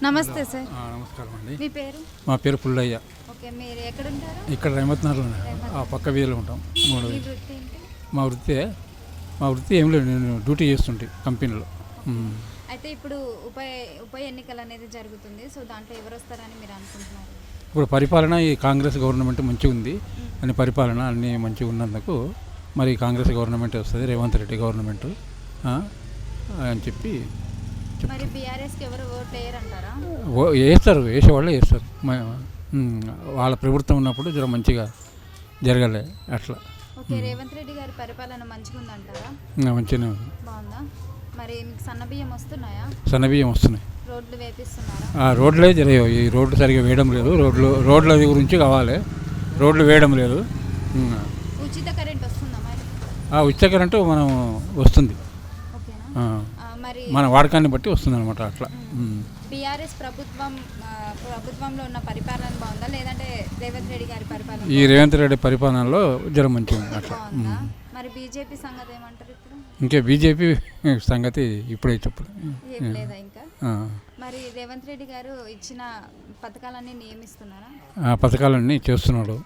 నమస్తే సార్. నమస్కారం అండి. మీ పేరు? మా పేరు పుల్లయ్య. ఓకే, మీరు ఎక్కడ ఉంటారు? ఇక్కడ రేమత్నగర్లో ఆ పక్క వీధిలో ఉంటాం. మీ వృత్తి ఏంటి? మా వృత్తి ఏం లేదు, నేను డ్యూటీ చేస్తుంటే కంపెనీలో. అయితే ఇప్పుడు ఉప ఎన్నికలు అనేది జరుగుతుంది. సో దాంట్లో ఎవరు వస్తారని మీరు అనుకుంటున్నారు? ఇప్పుడు పరిపాలన ఈ కాంగ్రెస్ గవర్నమెంట్ మంచిగా ఉంది అని, పరిపాలన అన్నీ మంచిగా ఉన్నందుకు మరి కాంగ్రెస్ గవర్నమెంట్ వస్తుంది, రేవంత్ రెడ్డి గవర్నమెంట్ అని చెప్పి మరి బీఆర్ఎస్కి ఎవరు ఓట్ వేయరంటారా? వేసేవాళ్ళే వేస్తారు. వాళ్ళ ప్రభుత్వం ఉన్నప్పుడు జర మంచిగా జరగలే అట్లా. ఓకే, రేవంత్ రెడ్డి గారి పరిపాలన మంచిగా ఉందంటారా? మంచిగానే ఉంది. బాగుందా? మరి మీకు సన్నబియ్యం వస్తున్నాయా? సన్నబియ్యం వస్తున్నాయి. రోడ్లు వేపిస్తున్నారా? రోడ్లే జరిగాయి, ఈ రోడ్లు సరిగా వేయడం లేదు. రోడ్ల గురించి కావాలి, రోడ్లు వేయడం లేదు. ఉచిత కరెంట్ వస్తుందా మరి? ఉచిత కరెంటు మనం వస్తుంది, ఓకేనా? మరి మన వాడకాన్ని బట్టి వస్తుంది అనమాట అట్లా. బీఆర్ఎస్ ప్రభుత్వంలో ఉన్న పరిపాలన బాగుందా, లేదంటే రేవంత్ రెడ్డి గారి పరిపాలన? ఈ రేవంత్ రెడ్డి పరిపాలనలో జర మంచిగా ఉంది అట్లా. మరి బీజేపీ సంగతి ఏమంటారు ఇప్పుడు? ఇంకా బీజేపీ సంగతి ఇప్పుడే చెప్పు ఏం లేదా ఇంకా? మరి రేవంత్ రెడ్డి గారు ఇచ్చిన పథకాలన్నీ నియమిస్తున్నారా? పథకాలన్నీ చేస్తున్నాడు.